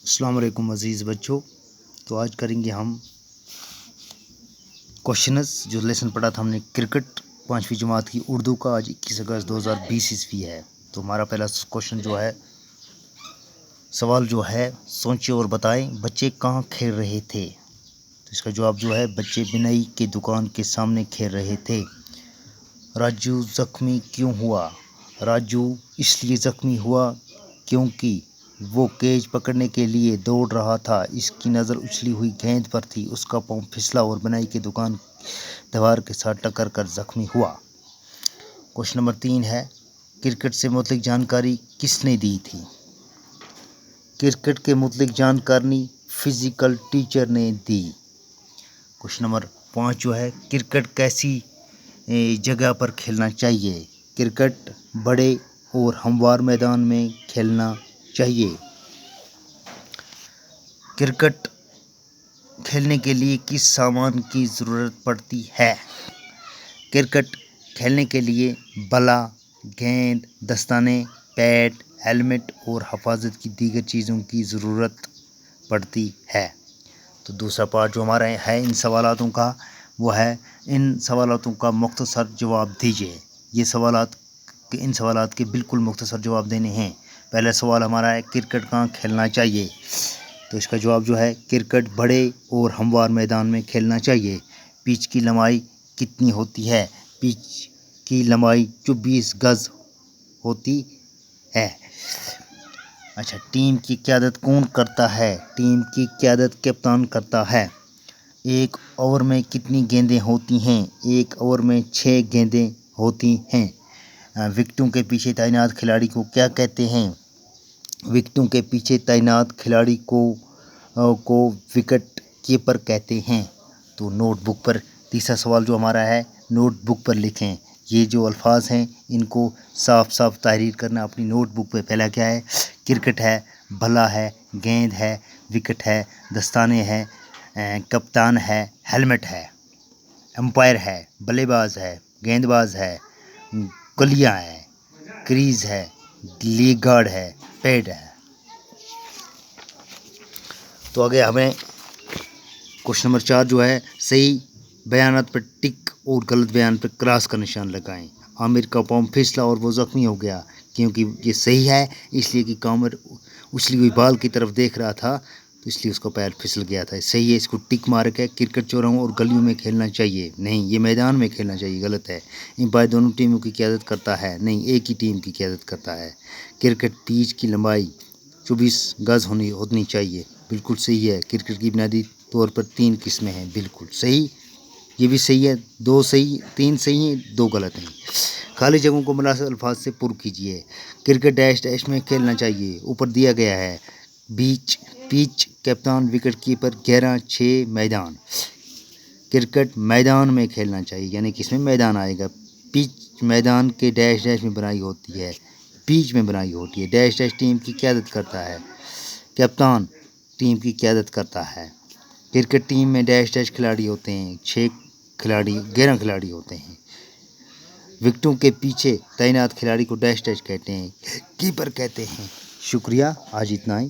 السلام علیکم عزیز بچوں. تو آج کریں گے ہم کوشچنز جو لیسن پڑھا تھا ہم نے کرکٹ 5ویں جماعت کی اردو کا. آج 21 اگست 2020 ہے. تو ہمارا پہلا کوشچن جو ہے سوال جو ہے سوچیں اور بتائیں بچے کہاں کھیل رہے تھے. تو اس کا جواب جو ہے بچے بنائی کے دکان کے سامنے کھیل رہے تھے. راجو زخمی کیوں ہوا؟ راجو اس لیے زخمی ہوا کیونکہ وہ کیچ پکڑنے کے لیے دوڑ رہا تھا. اس کی نظر اچھلی ہوئی گیند پر تھی. اس کا پاؤں پھسلا اور بنائی کی دکان دیوار کے ساتھ ٹکر کر زخمی ہوا. کوشچن نمبر 3 ہے کرکٹ سے متعلق جانکاری کس نے دی تھی؟ کرکٹ کے متعلق جانکاری فزیکل ٹیچر نے دی. کوشچن نمبر 5 جو ہے کرکٹ کیسی جگہ پر کھیلنا چاہیے؟ کرکٹ بڑے اور ہموار میدان میں کھیلنا چاہیے. کرکٹ کھیلنے کے لیے کس سامان کی ضرورت پڑتی ہے؟ کرکٹ کھیلنے کے لیے بلا، گیند، دستانے، پیڈ، ہیلمٹ اور حفاظت کی دیگر چیزوں کی ضرورت پڑتی ہے. تو دوسرا پارٹ جو ہمارا ہے ان سوالاتوں کا وہ ہے ان سوالاتوں کا مختصر جواب دیجیے. یہ ان سوالات کے بالکل مختصر جواب دینے ہیں. پہلا سوال ہمارا ہے کرکٹ کہاں کھیلنا چاہیے؟ تو اس کا جواب جو ہے کرکٹ بڑے اور ہموار میدان میں کھیلنا چاہیے. پچ کی لمبائی کتنی ہوتی ہے؟ پچ کی لمبائی 24 گز ہوتی ہے. اچھا، ٹیم کی قیادت کون کرتا ہے؟ ٹیم کی قیادت کپتان کرتا ہے. ایک اوور میں کتنی گیندیں ہوتی ہیں؟ ایک اوور میں 6 گیندیں ہوتی ہیں. وکٹوں کے پیچھے تعینات کھلاڑی کو کیا کہتے ہیں؟ وکٹوں کے پیچھے تعینات کھلاڑی کو وکٹ کیپر کہتے ہیں. تو نوٹ بک پر تیسرا سوال جو ہمارا ہے نوٹ بک پر لکھیں. یہ جو الفاظ ہیں ان کو صاف صاف تحریر کرنا اپنی نوٹ بک پہ. پہلا کیا ہے؟ کرکٹ ہے، بھلا ہے، گیند ہے، وکٹ ہے، دستانے ہے، کپتان ہے، ہیلمٹ ہے، امپائر ہے، بلے باز ہے، گیند باز ہے، گلیاں ہے، کریز ہے، لیگ گارڈ ہے، پیڈ ہے. تو آگے ہمیں کوشچن نمبر 4 جو ہے صحیح بیانات پر ٹک اور غلط بیان پر کراس کا نشان لگائیں. عامر کا پاؤں پھسلا اور وہ زخمی ہو گیا کیونکہ یہ صحیح ہے اس لیے کہ عامر اچھلی ہوئی بال کی طرف دیکھ رہا تھا تو اس لیے اس کا پیر پھسل گیا تھا. صحیح ہے، اس کو ٹک مارک ہے. کرکٹ چوراہوں اور گلیوں میں کھیلنا چاہیے، نہیں یہ میدان میں کھیلنا چاہیے، غلط ہے. امپائر دونوں ٹیموں کی قیادت کرتا ہے، نہیں ایک ہی ٹیم کی قیادت کرتا ہے. کرکٹ پیچ کی لمبائی 24 گز ہونی چاہیے، بالکل صحیح ہے. کرکٹ کی بنیادی طور پر 3 قسمیں ہیں، بالکل صحیح. یہ بھی صحیح ہے. 2 صحیح، 3 صحیح ہیں، 2 غلط ہیں. خالی جگہوں کو مناسب الفاظ سے پر کیجیے. کرکٹ ڈیش ڈیش میں کھیلنا چاہیے. اوپر دیا گیا ہے پیچ، کپتان، وکٹ کیپر، 11-6 میدان. کرکٹ میدان میں کھیلنا چاہیے یعنی کس میں میدان آئے گا؟ پچ میدان کے ڈیش ڈیش میں بنائی ہوتی ہے، پیچ میں بنائی ہوتی ہے. ڈیش ڈیش ٹیم کی قیادت کرتا ہے. کپتان ٹیم کی قیادت کرتا ہے. کرکٹ ٹیم میں ڈیش ڈیش کھلاڑی ہوتے ہیں، 11 کھلاڑی ہوتے ہیں. وکٹوں کے پیچھے تعینات کھلاڑی کو ڈیش ڈیش کہتے ہیں، کیپر کہتے ہیں. شکریہ، آج اتنا ہی.